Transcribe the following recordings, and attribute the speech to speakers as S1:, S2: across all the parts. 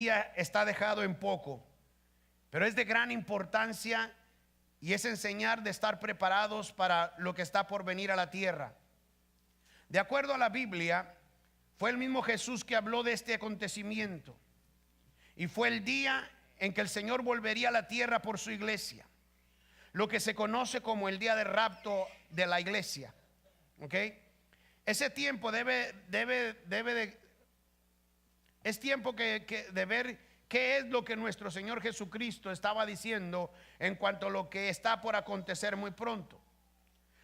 S1: está dejado en poco, pero es de gran importancia y es enseñar de estar preparados para lo que está por venir a la tierra. De acuerdo a la Biblia, fue el mismo Jesús que habló de este acontecimiento y fue el día en que el Señor volvería a la tierra por su iglesia, lo que se conoce como el día de rapto de la iglesia. ¿Ok? Ese tiempo es tiempo de ver qué es lo que nuestro Señor Jesucristo estaba diciendo en cuanto a lo que está por acontecer muy pronto.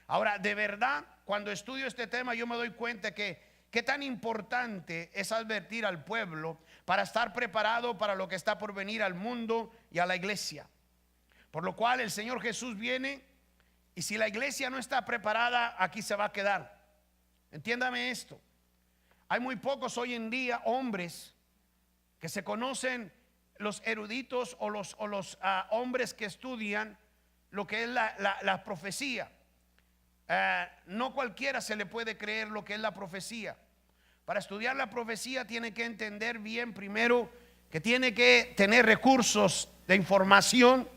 S1: Ahora, de verdad, cuando estudio este tema, yo me doy cuenta que qué tan importante es advertir al pueblo para estar preparado para lo que está por venir al mundo y a la iglesia. Por lo cual el Señor Jesús viene, y si la iglesia no está preparada, aquí se va a quedar. Entiéndame esto. Hay muy pocos hoy en día hombres que se conocen, los eruditos o los hombres que estudian lo que es la profecía. No cualquiera se le puede creer lo que es la profecía. Para estudiar la profecía tiene que entender bien primero que tiene que tener recursos de información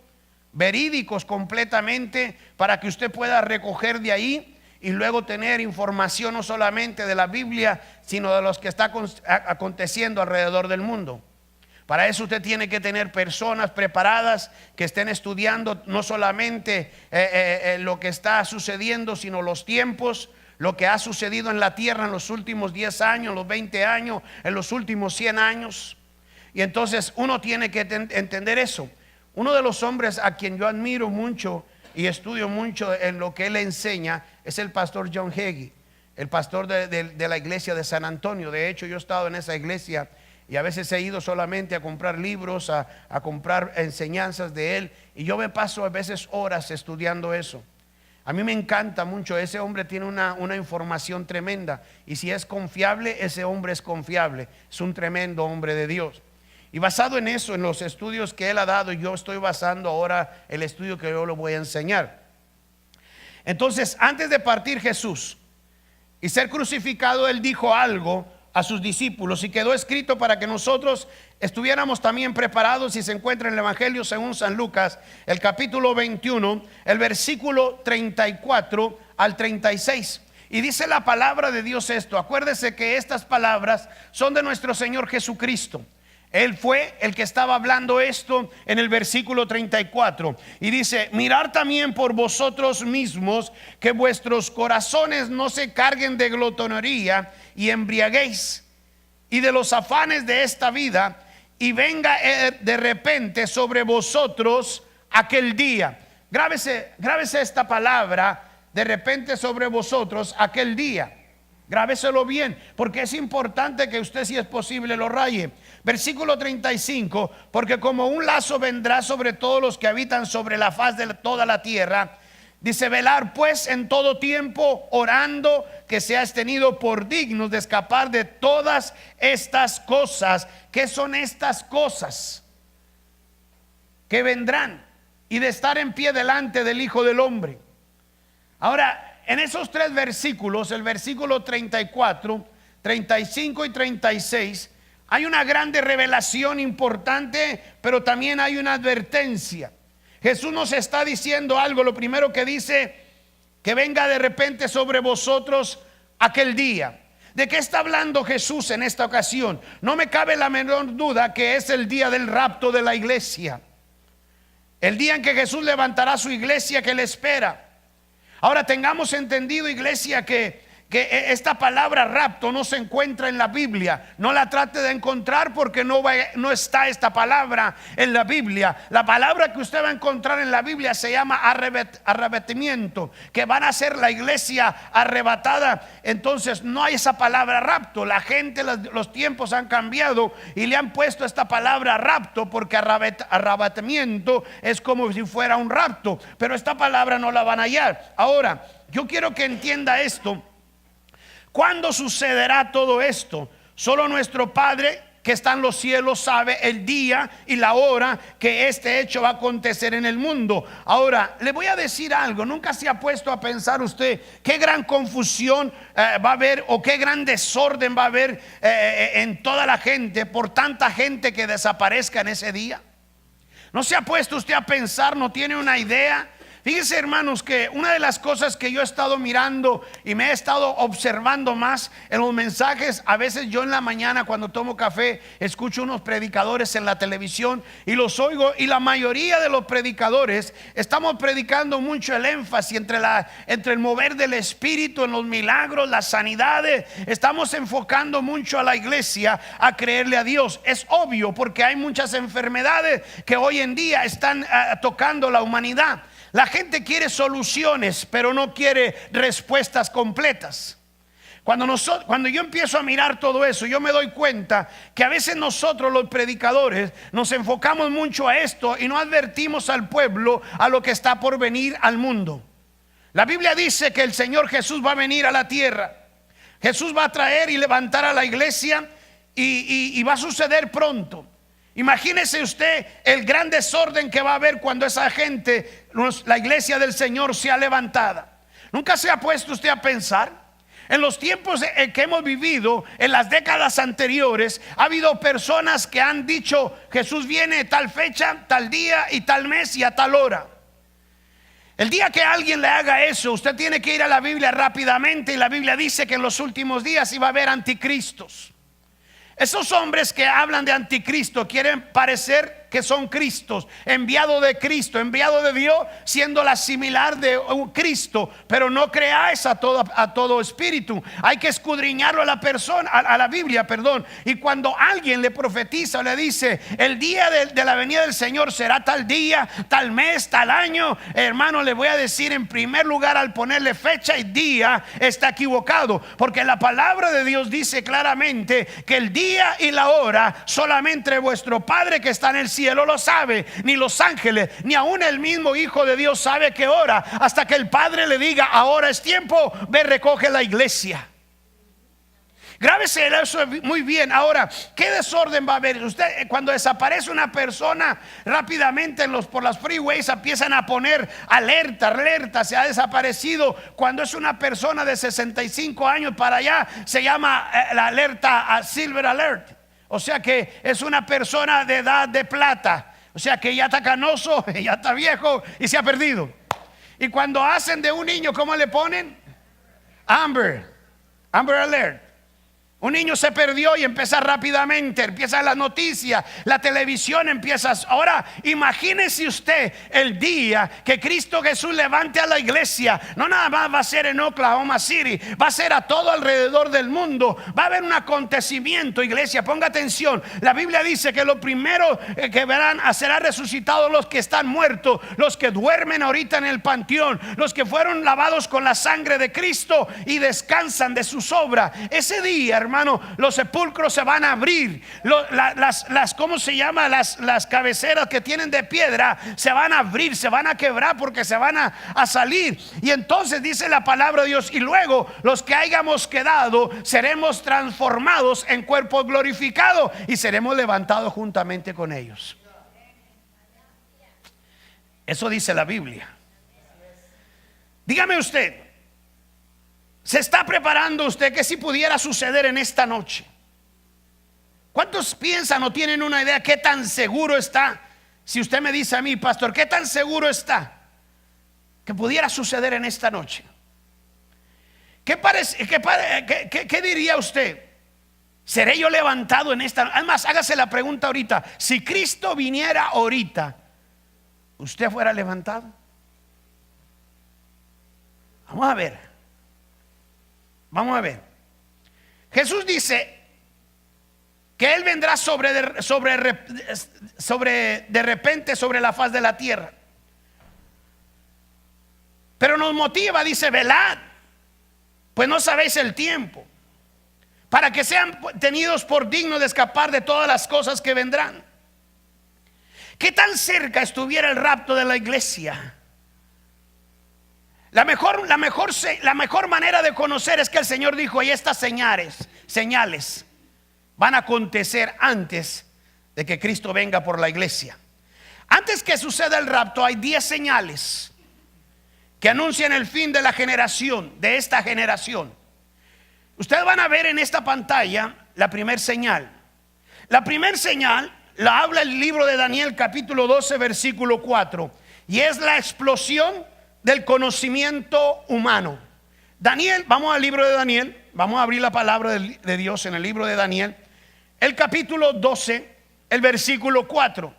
S1: verídicos completamente para que usted pueda recoger de ahí y luego tener información no solamente de la Biblia, sino de los que está aconteciendo alrededor del mundo. Para eso usted tiene que tener personas preparadas que estén estudiando no solamente lo que está sucediendo, sino los tiempos, lo que ha sucedido en la tierra en los últimos 10 años, los 20 años, en los últimos 100 años. Y entonces uno tiene que entender eso. Uno de los hombres a quien yo admiro mucho y estudio mucho en lo que él enseña es el pastor John Hagee, el pastor de la iglesia de San Antonio. De hecho, yo he estado en esa iglesia y a veces he ido solamente a comprar libros, a comprar enseñanzas de él, y yo me paso a veces horas estudiando eso. A mí me encanta mucho. Ese hombre tiene una información tremenda, y si es confiable, ese hombre es confiable. Es un tremendo hombre de Dios. Y basado en eso, en los estudios que él ha dado, yo estoy basando ahora el estudio que yo le voy a enseñar. Entonces, antes de partir Jesús y ser crucificado, él dijo algo a sus discípulos y quedó escrito para que nosotros estuviéramos también preparados, y se encuentra en el Evangelio según San Lucas, el capítulo 21, el versículo 34 al 36. Y dice la palabra de Dios esto. Acuérdese que estas palabras son de nuestro Señor Jesucristo. Él fue el que estaba hablando esto en el versículo 34. Y dice: mirad también por vosotros mismos que vuestros corazones no se carguen de glotonería y embriaguéis y de los afanes de esta vida, y venga de repente sobre vosotros aquel día. Grábese esta palabra: de repente sobre vosotros aquel día. Grábeselo bien, porque es importante que usted, si es posible, lo raye. Versículo 35: porque como un lazo vendrá sobre todos los que habitan sobre la faz de toda la tierra. Dice: velar pues en todo tiempo, orando que seáis tenidos por dignos de escapar de todas estas cosas. ¿Qué son estas cosas que vendrán? Y de estar en pie delante del Hijo del Hombre. Ahora, en esos tres versículos, el versículo 34, 35 y 36, hay una grande revelación importante, pero también hay una advertencia. Jesús nos está diciendo algo. Lo primero que dice: que venga de repente sobre vosotros aquel día. ¿De qué está hablando Jesús en esta ocasión? No me cabe la menor duda que es el día del rapto de la iglesia. El día en que Jesús levantará su iglesia que le espera. Ahora, tengamos entendido, iglesia, que esta palabra rapto no se encuentra en la Biblia. No la trate de encontrar, porque no está esta palabra en la Biblia. La palabra que usted va a encontrar en la Biblia se llama arrebatamiento, que van a ser la iglesia arrebatada. Entonces no hay esa palabra rapto. La gente, los tiempos han cambiado y le han puesto esta palabra rapto, porque arrebatamiento es como si fuera un rapto, pero esta palabra no la van a hallar. Ahora, yo quiero que entienda esto. ¿Cuándo sucederá todo esto? Solo nuestro Padre, que está en los cielos sabe el día y la hora que este hecho va a acontecer en el mundo. Ahora, le voy a decir algo. Nunca se ha puesto a pensar usted qué gran confusión va a haber, o qué gran desorden va a haber en toda la gente por tanta gente que desaparezca en ese día. ¿No se ha puesto usted a pensar? ¿No tiene una idea? Fíjense, hermanos, que una de las cosas que yo he estado mirando y me he estado observando más en los mensajes, a veces yo en la mañana cuando tomo café escucho unos predicadores en la televisión y los oigo, y la mayoría de los predicadores estamos predicando mucho el énfasis entre el mover del Espíritu, en los milagros, las sanidades. Estamos enfocando mucho a la iglesia a creerle a Dios. Es obvio, porque hay muchas enfermedades que hoy en día están tocando la humanidad. La gente quiere soluciones, pero no quiere respuestas completas. Cuando yo empiezo a mirar todo eso, yo me doy cuenta que a veces nosotros los predicadores nos enfocamos mucho a esto y no advertimos al pueblo a lo que está por venir al mundo. La Biblia dice que el Señor Jesús va a venir a la tierra. Jesús va a traer y levantar a la iglesia y va a suceder pronto. Imagínese usted el gran desorden que va a haber cuando esa gente, la iglesia del Señor, sea levantada. ¿Nunca se ha puesto usted a pensar? En los tiempos que hemos vivido, en las décadas anteriores, ha habido personas que han dicho: Jesús viene tal fecha, tal día y tal mes y a tal hora. El día que alguien le haga eso, usted tiene que ir a la Biblia rápidamente, y la Biblia dice que en los últimos días iba a haber anticristos. Esos hombres que hablan de anticristo quieren parecer que son Cristos, enviado de Cristo, enviado de Dios, siendo la similar de un Cristo. Pero no creáis a todo espíritu. Hay que escudriñarlo a la persona, a la Biblia, perdón. Y cuando alguien le profetiza o le dice: el día de la venida del Señor será tal día, tal mes, tal año, hermano, le voy a decir, en primer lugar, al ponerle fecha y día, está equivocado. Porque la palabra de Dios dice claramente que el día y la hora solamente vuestro Padre que está en el cielo lo sabe, ni los ángeles, ni aún el mismo Hijo de Dios sabe qué hora, hasta que el Padre le diga: ahora es tiempo, ve, recoge la iglesia. Grábese eso muy bien. Ahora, ¿qué desorden va a haber? Usted, cuando desaparece una persona, rápidamente por las freeways empiezan a poner alerta, se ha desaparecido. Cuando es una persona de 65 años para allá, se llama la alerta Silver Alert. O sea que es una persona de edad de plata. O sea que ya está canoso, ya está viejo y se ha perdido. Y cuando hacen de un niño, ¿cómo le ponen? Amber Alert. Un niño se perdió y empieza rápidamente, empiezan las noticias, la televisión empieza. Ahora imagínese usted el día que Cristo Jesús levante a la iglesia. No nada más va a ser en Oklahoma City, va a ser a todo alrededor del mundo. Va a haber un acontecimiento, iglesia, ponga atención. La Biblia dice que lo primero que verán serán resucitados los que están muertos, los que duermen ahorita en el panteón, los que fueron lavados con la sangre de Cristo y descansan de sus obras. Ese día, hermano, los sepulcros se van a abrir. ¿Cómo se llama? Las cabeceras que tienen de piedra se van a abrir, se van a quebrar, porque se van a salir. Y entonces dice la palabra de Dios: y luego los que hayamos quedado seremos transformados en cuerpos glorificados y seremos levantados juntamente con ellos. Eso dice la Biblia. Dígame usted, ¿se está preparando usted que si pudiera suceder en esta noche? ¿Cuántos piensan o tienen una idea qué tan seguro está? Si usted me dice a mí: pastor, ¿qué tan seguro está que pudiera suceder en esta noche? ¿Qué diría usted? ¿Seré yo levantado en esta noche? Además, hágase la pregunta ahorita: si Cristo viniera ahorita, ¿usted fuera levantado? Vamos a ver. Jesús dice que Él vendrá de repente sobre la faz de la tierra. Pero nos motiva, dice: velad, pues no sabéis el tiempo, para que sean tenidos por dignos de escapar de todas las cosas que vendrán. ¿Qué tan cerca estuviera el rapto de la iglesia? La mejor manera de conocer es que el Señor dijo: hay estas señales. van a acontecer antes de que Cristo venga por la iglesia. Antes que suceda el rapto, hay 10 señales que anuncian el fin de la generación, de esta generación. Ustedes van a ver en esta pantalla la primera señal. La primera señal la habla el libro de Daniel, capítulo 12, versículo 4, y es la explosión del conocimiento humano. Daniel, vamos al libro de Daniel, vamos a abrir la palabra de Dios en el libro de Daniel, el capítulo 12, el versículo 4,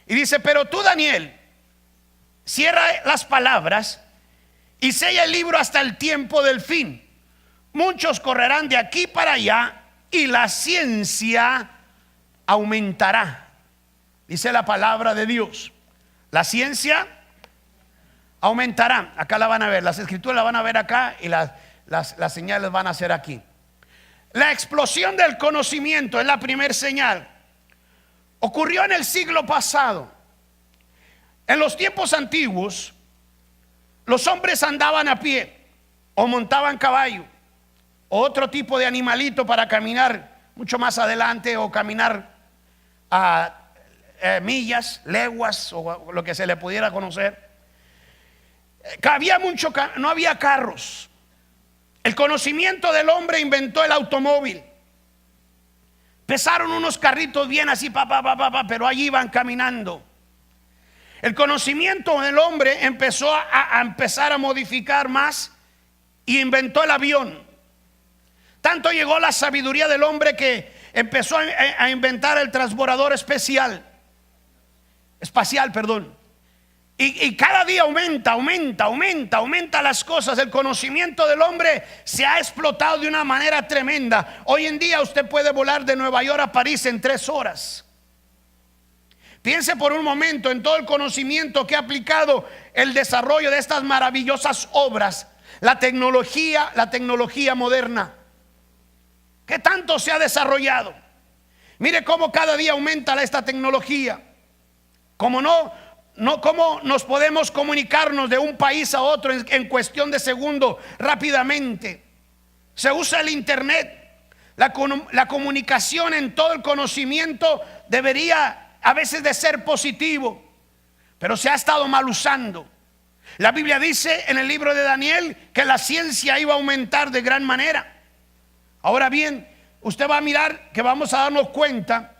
S1: y dice: pero tú, Daniel, cierra las palabras y sella el libro hasta el tiempo del fin. Muchos correrán de aquí para allá y la ciencia aumentará. Dice la palabra de Dios, la ciencia aumentará. Acá la van a ver, las escrituras la van a ver acá y las señales van a ser aquí. La explosión del conocimiento es la primera señal. Ocurrió en el siglo pasado. En los tiempos antiguos, los hombres andaban a pie o montaban caballo o otro tipo de animalito para caminar mucho más adelante, o caminar a millas, leguas o lo que se le pudiera conocer. No había carros. El conocimiento del hombre inventó el automóvil. Pesaron unos carritos bien así, pero allí iban caminando. El conocimiento del hombre empezó a empezar a modificar más y inventó el avión. Tanto llegó la sabiduría del hombre que empezó a inventar el transbordador espacial. Y cada día aumenta las cosas. El conocimiento del hombre se ha explotado de una manera tremenda. Hoy en día usted puede volar de Nueva York a París en 3 horas. Piense por un momento en todo el conocimiento que ha aplicado el desarrollo de estas maravillosas obras, la tecnología moderna, que tanto se ha desarrollado. Mire cómo cada día aumenta esta tecnología. Cómo nos podemos comunicarnos de un país a otro en cuestión de segundos rápidamente. Se usa el internet. La comunicación en todo el conocimiento debería a veces de ser positivo, pero se ha estado mal usando. La Biblia dice en el libro de Daniel que la ciencia iba a aumentar de gran manera. Ahora bien, usted va a mirar que vamos a darnos cuenta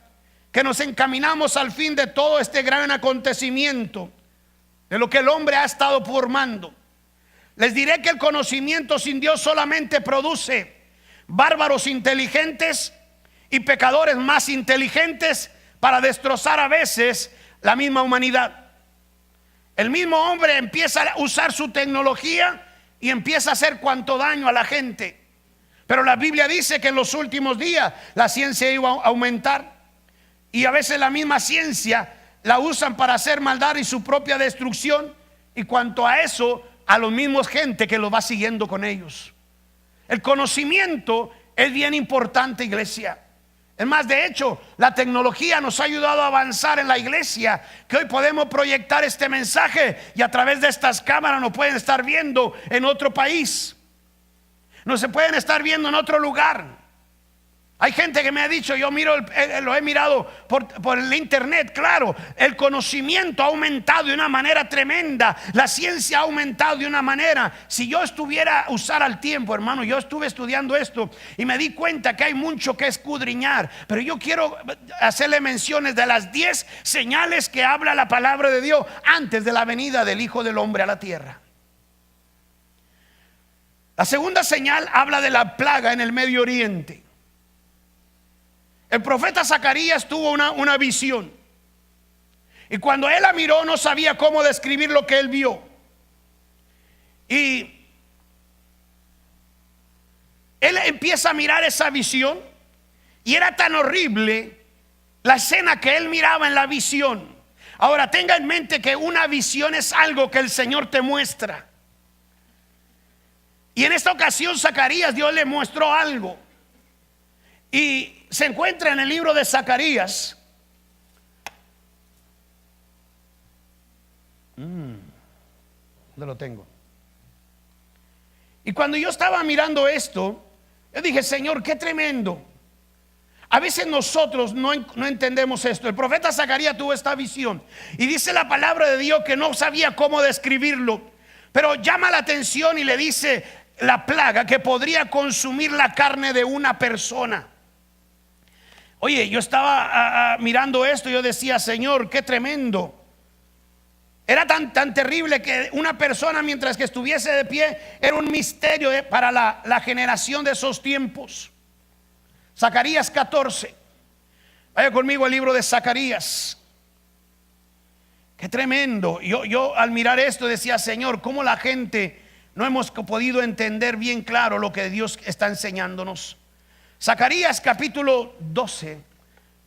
S1: que nos encaminamos al fin de todo este gran acontecimiento, de lo que el hombre ha estado formando. Les diré que el conocimiento sin Dios solamente produce bárbaros inteligentes y pecadores más inteligentes para destrozar a veces la misma humanidad. El mismo hombre empieza a usar su tecnología y empieza a hacer cuanto daño a la gente. Pero la Biblia dice que en los últimos días la ciencia iba a aumentar, y a veces la misma ciencia la usan para hacer maldad y su propia destrucción, y cuanto a eso, a los mismos gente que lo va siguiendo con ellos. El conocimiento es bien importante, iglesia. Es más, de hecho, la tecnología nos ha ayudado a avanzar en la iglesia, que hoy podemos proyectar este mensaje y a través de estas cámaras nos pueden estar viendo en otro país, nos se pueden estar viendo en otro lugar. Hay gente que me ha dicho, yo lo he mirado por el internet. Claro, el conocimiento ha aumentado de una manera tremenda, la ciencia ha aumentado de una manera. Si yo estuviera a usar al tiempo, hermano, yo estuve estudiando esto y me di cuenta que hay mucho que escudriñar, pero yo quiero hacerle menciones de las 10 señales que habla la palabra de Dios antes de la venida del Hijo del Hombre a la tierra. La segunda señal habla de la plaga en el Medio Oriente. El profeta Zacarías tuvo una visión, y cuando él la miró no sabía cómo describir lo que él vio. Y él empieza a mirar esa visión, y era tan horrible la escena que él miraba en la visión. Ahora tenga en mente que una visión es algo que el Señor te muestra, y en esta ocasión Zacarías, Dios le mostró algo, y se encuentra en el libro de Zacarías. ¿Dónde lo tengo? Y cuando yo estaba mirando esto, yo dije, Señor, qué tremendo. A veces nosotros no entendemos esto. El profeta Zacarías tuvo esta visión y dice la palabra de Dios que no sabía cómo describirlo, pero llama la atención y le dice la plaga que podría consumir la carne de una persona. Oye, yo estaba mirando esto y yo decía, Señor, qué tremendo. Era tan terrible que una persona, mientras que estuviese de pie, era un misterio para la generación de esos tiempos. Zacarías 14. Vaya conmigo al libro de Zacarías. Qué tremendo. Yo al mirar esto decía, Señor, cómo la gente no hemos podido entender bien claro lo que Dios está enseñándonos. Zacarías capítulo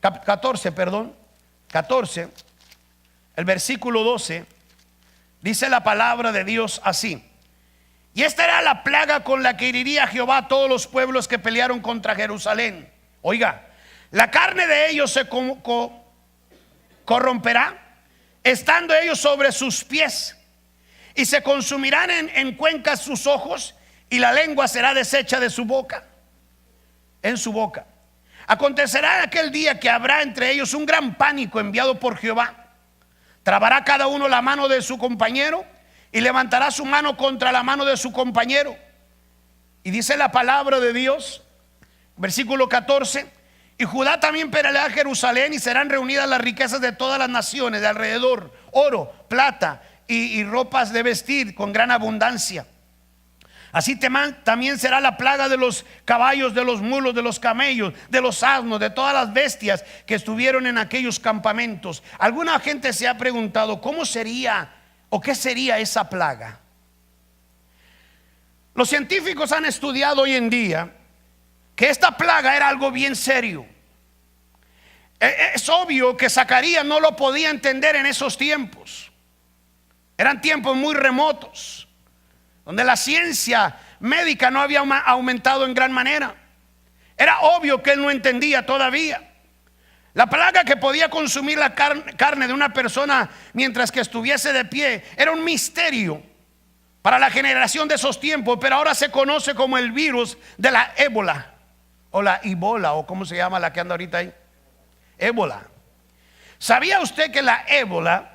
S1: 14, el versículo 12, dice la palabra de Dios así: y esta era la plaga con la que heriría Jehová a todos los pueblos que pelearon contra Jerusalén. Oiga, la carne de ellos se corromperá, estando ellos sobre sus pies, y se consumirán en cuencas sus ojos, y la lengua será deshecha de su boca, en su boca. Acontecerá en aquel día que habrá entre ellos un gran pánico enviado por Jehová. Trabará cada uno la mano de su compañero y levantará su mano contra la mano de su compañero. Y dice la palabra de Dios, versículo 14: y Judá también peleará a Jerusalén, y serán reunidas las riquezas de todas las naciones de alrededor, oro, plata y ropas de vestir con gran abundancia. Así también será la plaga de los caballos, de los mulos, de los camellos, de los asnos, de todas las bestias que estuvieron en aquellos campamentos. Alguna gente se ha preguntado cómo sería o qué sería esa plaga. Los científicos han estudiado hoy en día que esta plaga era algo bien serio. Es obvio que Zacarías no lo podía entender en esos tiempos. Eran tiempos muy remotos, donde la ciencia médica no había aumentado en gran manera. Era obvio que él no entendía todavía. La plaga que podía consumir la carne de una persona mientras que estuviese de pie era un misterio para la generación de esos tiempos, pero ahora se conoce como el virus de la ébola, o la Ebola, o cómo se llama la que anda ahorita ahí, ébola. ¿Sabía usted que la ébola,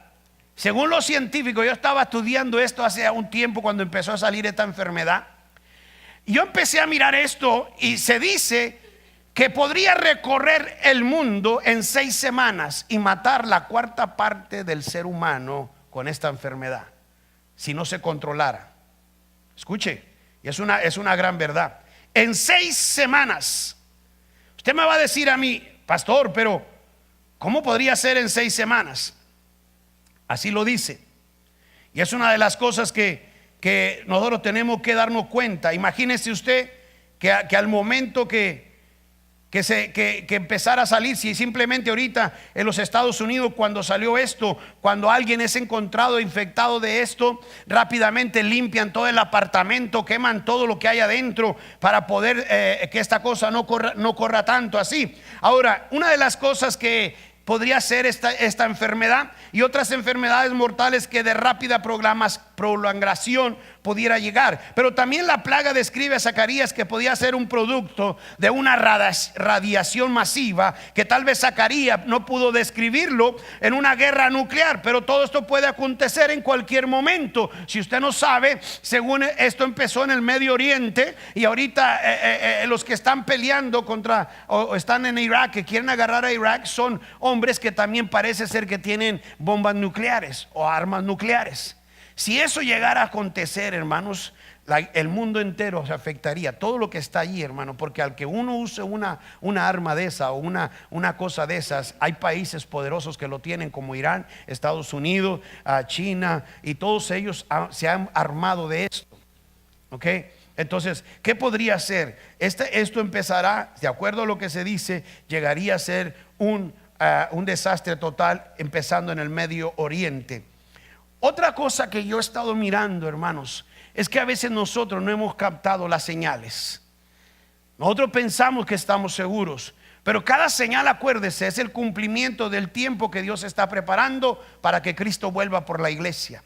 S1: según los científicos, yo estaba estudiando esto hace un tiempo cuando empezó a salir esta enfermedad, yo empecé a mirar esto y se dice que podría recorrer el mundo en 6 semanas y matar la 1/4 parte del ser humano con esta enfermedad, si no se controlara. Escuche, y es una gran verdad. En 6 semanas. Usted me va a decir a mí, pastor, pero ¿cómo podría ser en 6 semanas? Así lo dice. Y es una de las cosas que nosotros tenemos que darnos cuenta. Imagínese usted que al momento que empezara a salir, si simplemente ahorita en los Estados Unidos, cuando salió esto, cuando alguien es encontrado infectado de esto, rápidamente limpian todo el apartamento, queman todo lo que hay adentro para poder que esta cosa no corra tanto así. Ahora, una de las cosas que podría ser esta enfermedad y otras enfermedades mortales que de rápida prolongación pudiera llegar. Pero también la plaga describe a Zacarías que podía ser un producto de una radiación masiva, que tal vez Zacarías no pudo describirlo en una guerra nuclear, pero todo esto puede acontecer en cualquier momento. Si usted no sabe, según esto empezó en el Medio Oriente, y ahorita los que están peleando contra o están en Irak, que quieren agarrar a Irak, son hombres que también parece ser que tienen bombas nucleares o armas nucleares. Si eso llegara a acontecer, hermanos, el mundo entero se afectaría, todo lo que está allí, hermano, porque al que uno use una arma de esa o una cosa de esas, hay países poderosos que lo tienen, como Irán, Estados Unidos, China, y todos ellos se han armado de esto. ¿Ok? Entonces, ¿qué podría ser? Esto empezará, de acuerdo a lo que se dice, llegaría a ser un desastre total, empezando en el Medio Oriente. Otra cosa que yo he estado mirando, hermanos, es que a veces nosotros no hemos captado las señales. Nosotros pensamos que estamos seguros, pero cada señal, acuérdese, es el cumplimiento del tiempo que Dios está preparando para que Cristo vuelva por la iglesia.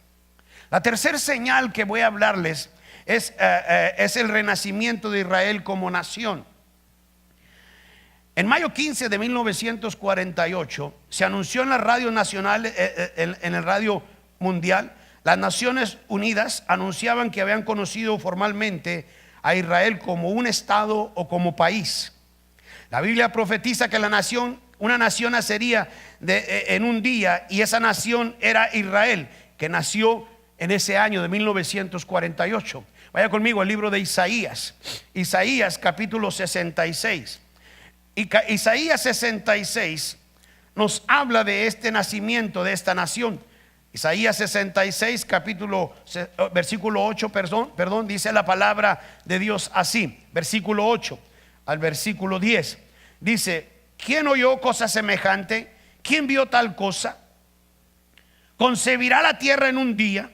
S1: La tercera señal que voy a hablarles es el renacimiento de Israel como nación. En mayo 15 de 1948 se anunció en la radio nacional, en el radio mundial, las Naciones Unidas anunciaban que habían conocido formalmente a Israel como un estado o como país. La Biblia profetiza que una nación nacería en un día, y esa nación era Israel, que nació en ese año de 1948. Vaya conmigo al libro de Isaías, Isaías capítulo 66. Isaías 66 nos habla de este nacimiento de esta nación. Isaías 66 versículo 8, perdón, dice la palabra de Dios así, versículo 8 al versículo 10. Dice: ¿quién oyó cosa semejante? ¿Quién vio tal cosa? ¿Concebirá la tierra en un día?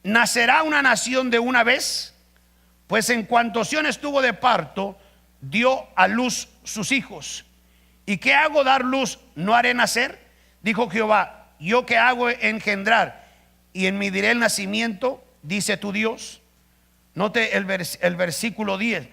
S1: ¿Nacerá una nación de una vez? Pues en cuanto Sión estuvo de parto, dio a luz sus hijos. ¿Y qué hago dar luz? ¿No haré nacer? Dijo Jehová: yo que hago engendrar, y en mí diré el nacimiento, dice tu Dios. Note el versículo 10.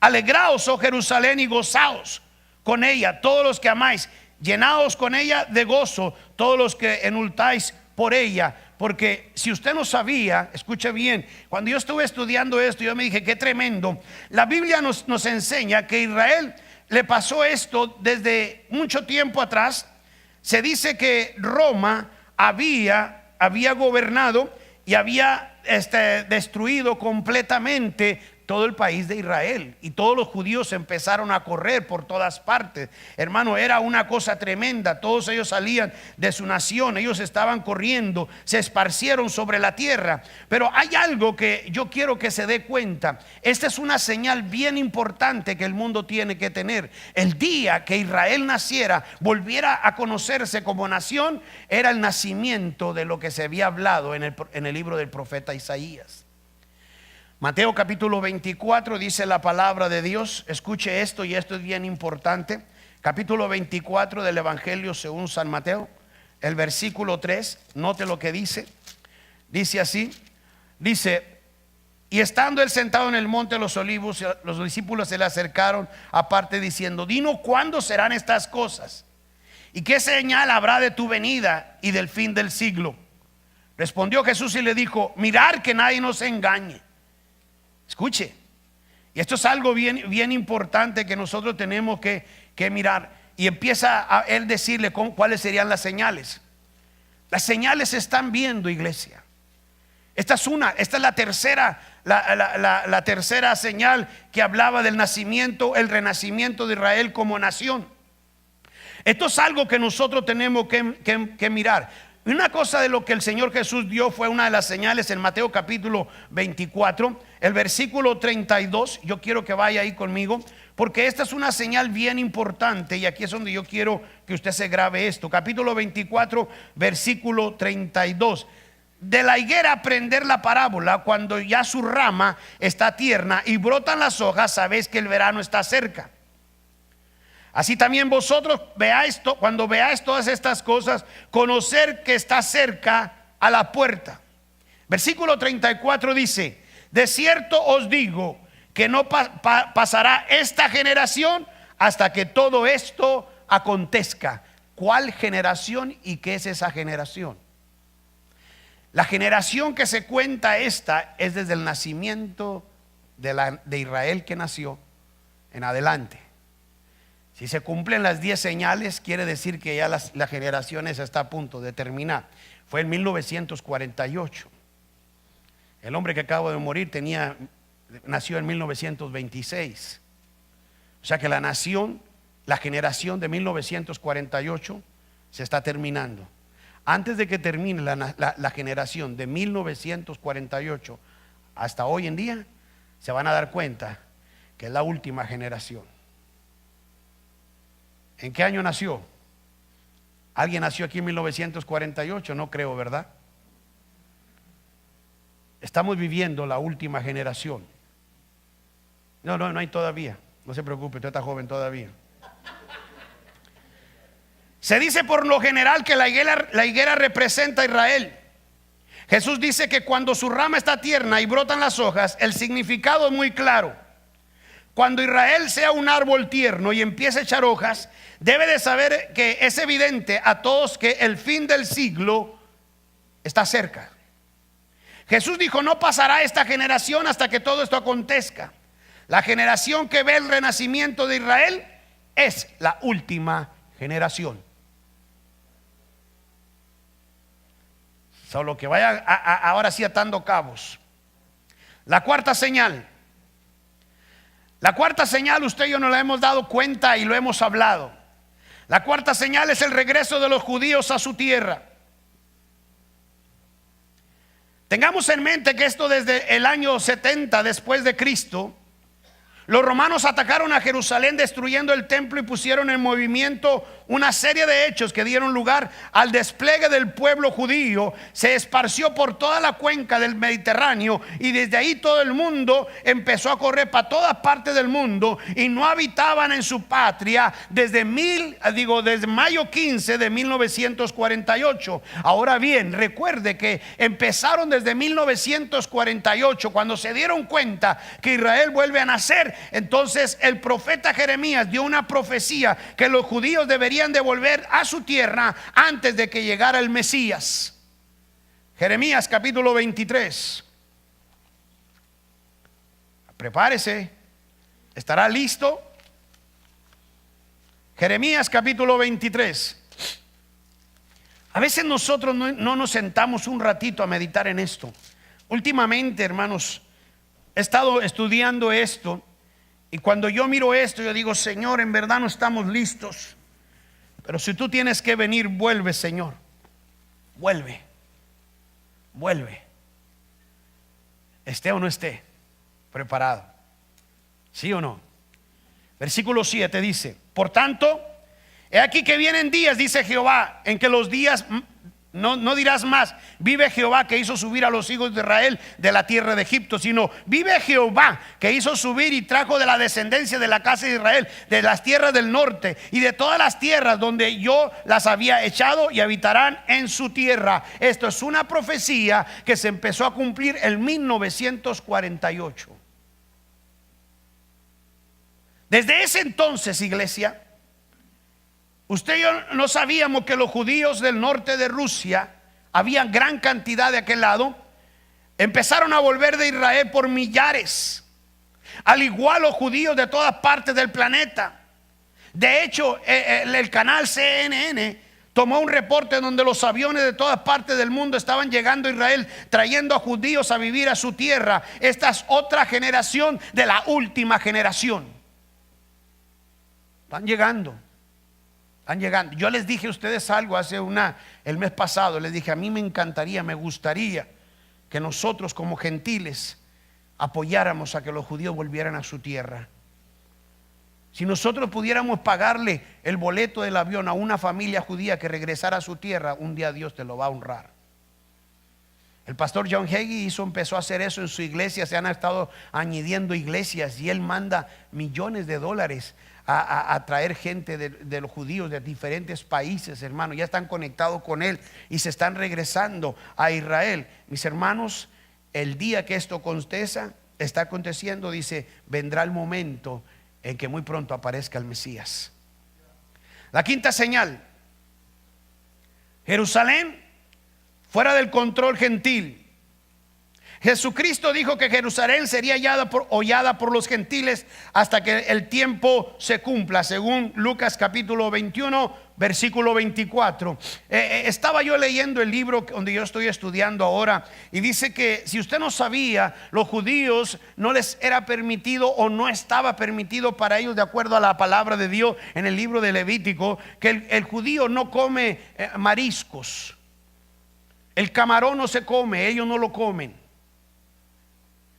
S1: Alegraos, oh Jerusalén, y gozaos con ella, todos los que amáis. Llenaos con ella de gozo, todos los que enultáis por ella. Porque si usted no sabía, escuche bien, cuando yo estuve estudiando esto, yo me dije: qué tremendo. La Biblia nos enseña que a Israel le pasó esto desde mucho tiempo atrás. Se dice que Roma había gobernado y había destruido completamente todo el país de Israel, y todos los judíos empezaron a correr por todas partes. Hermano, era una cosa tremenda. Todos ellos salían de su nación, ellos estaban corriendo, se esparcieron sobre la tierra. Pero hay algo que yo quiero que se dé cuenta. Esta es una señal bien importante que el mundo tiene que tener. El día que Israel naciera, volviera a conocerse como nación, era el nacimiento de lo que se había hablado en el libro del profeta Isaías. Mateo capítulo 24 dice la palabra de Dios. Escuche esto, y esto es bien importante. Capítulo 24 del Evangelio según San Mateo, el versículo 3. Note lo que dice. Dice así. Dice: y estando él sentado en el monte de los olivos, los discípulos se le acercaron aparte diciendo: dinos, ¿cuándo serán estas cosas? ¿Y qué señal habrá de tu venida y del fin del siglo? Respondió Jesús y le dijo: mirad que nadie nos engañe. Escuche, y esto es algo bien importante que nosotros tenemos que mirar. Y empieza a él decirle cuáles serían las señales. Las señales se están viendo, iglesia. Esta es la tercera, la tercera señal que hablaba del nacimiento, el renacimiento de Israel como nación. Esto es algo que nosotros tenemos que mirar. Una cosa de lo que el Señor Jesús dio fue una de las señales en Mateo capítulo 24, el versículo 32. Yo quiero que vaya ahí conmigo, porque esta es una señal bien importante, y aquí es donde yo quiero que usted se grabe esto. Capítulo 24, versículo 32. De la higuera aprender la parábola: cuando ya su rama está tierna y brotan las hojas, sabéis que el verano está cerca. Así también vosotros cuando veáis todas estas cosas, conocer que está cerca a la puerta. Versículo 34 dice: de cierto os digo que no pasará esta generación hasta que todo esto acontezca. ¿Cuál generación y qué es esa generación? La generación que se cuenta esta es desde el nacimiento de Israel, que nació en adelante. Si se cumplen las 10 señales, quiere decir que ya la generación esa está a punto de terminar. Fue en 1948. El hombre que acaba de morir nació en 1926. O sea que la generación de 1948 se está terminando. Antes de que termine la generación de 1948 hasta hoy en día, se van a dar cuenta que es la última generación. ¿En qué año nació? ¿Alguien nació aquí en 1948? No creo, ¿verdad? Estamos viviendo la última generación. No hay todavía. No se preocupe, usted está joven todavía. Se dice por lo general que la higuera representa a Israel. Jesús dice que cuando su rama está tierna y brotan las hojas, el significado es muy claro. cuando Israel sea un árbol tierno y empiece a echar hojas, debe de saber que es evidente a todos que el fin del siglo está cerca. Jesús dijo: no pasará esta generación hasta que todo esto acontezca. La generación que ve el renacimiento de Israel es la última generación. Solo que vaya ahora sí atando cabos. La cuarta señal. La cuarta señal, usted y yo nos la hemos dado cuenta y lo hemos hablado. La cuarta señal es el regreso de los judíos a su tierra. Tengamos en mente que esto desde el año 70 después de Cristo, los romanos atacaron a Jerusalén destruyendo el templo y pusieron en movimiento una serie de hechos que dieron lugar al despliegue del pueblo judío. Se esparció por toda la cuenca del Mediterráneo y desde ahí todo el mundo empezó a correr para todas partes del mundo y no habitaban en su patria desde mayo 15 de 1948. Ahora bien, recuerde que empezaron desde 1948 cuando se dieron cuenta que Israel vuelve a nacer. Entonces el profeta Jeremías dio una profecía que los judíos deberían de volver a su tierra antes de que llegara el Mesías. Jeremías capítulo 23. Prepárese, ¿estará listo? Jeremías capítulo 23. A veces nosotros no nos sentamos un ratito a meditar en esto. Últimamente, hermanos, he estado estudiando esto. Y cuando yo miro esto, yo digo: Señor, en verdad no estamos listos. Pero si tú tienes que venir, vuelve, Señor. Vuelve. Vuelve. Esté o no esté preparado. ¿Sí o no? Versículo 7 dice: por tanto, he aquí que vienen días, dice Jehová, en que los días no dirás más: vive Jehová que hizo subir a los hijos de Israel de la tierra de Egipto, sino: vive Jehová que hizo subir y trajo de la descendencia de la casa de Israel, de las tierras del norte y de todas las tierras donde yo las había echado, y habitarán en su tierra. Esto es una profecía que se empezó a cumplir en 1948. Desde ese entonces, iglesia, usted y yo no sabíamos que los judíos del norte de Rusia, había gran cantidad de aquel lado, empezaron a volver de Israel por millares, al igual los judíos de todas partes del planeta. De hecho, el canal CNN tomó un reporte donde los aviones de todas partes del mundo estaban llegando a Israel, trayendo a judíos a vivir a su tierra. Esta es otra generación de la última generación. Están llegando. Yo les dije a ustedes algo el mes pasado. Les dije: a mí me encantaría, me gustaría que nosotros como gentiles apoyáramos a que los judíos volvieran a su tierra. Si nosotros pudiéramos pagarle el boleto del avión a una familia judía que regresara a su tierra, un día Dios te lo va a honrar. El pastor John Hagee empezó a hacer eso en su iglesia. Se han estado añadiendo iglesias y él manda millones de dólares a traer gente de los judíos de diferentes países, hermanos. Ya están conectados con él y se están regresando a Israel. Mis hermanos, el día que esto está aconteciendo, dice: vendrá el momento en que muy pronto aparezca el Mesías. La quinta señal: Jerusalén fuera del control gentil. Jesucristo dijo que Jerusalén sería hollada por los gentiles hasta que el tiempo se cumpla, según Lucas capítulo 21 versículo 24. Estaba yo leyendo el libro donde yo estoy estudiando ahora, y dice que, si usted no sabía, los judíos no les era permitido, o no estaba permitido para ellos, de acuerdo a la palabra de Dios en el libro de Levítico, que el judío no come mariscos. El camarón no se come, ellos no lo comen.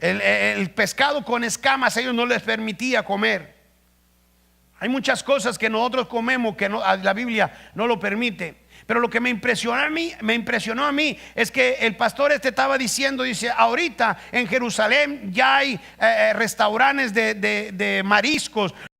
S1: El pescado con escamas ellos no les permitía comer. Hay muchas cosas que nosotros comemos que la Biblia no lo permite. Pero lo que me impresionó a mí es que el pastor estaba diciendo, dice: ahorita en Jerusalén ya hay restaurantes de mariscos.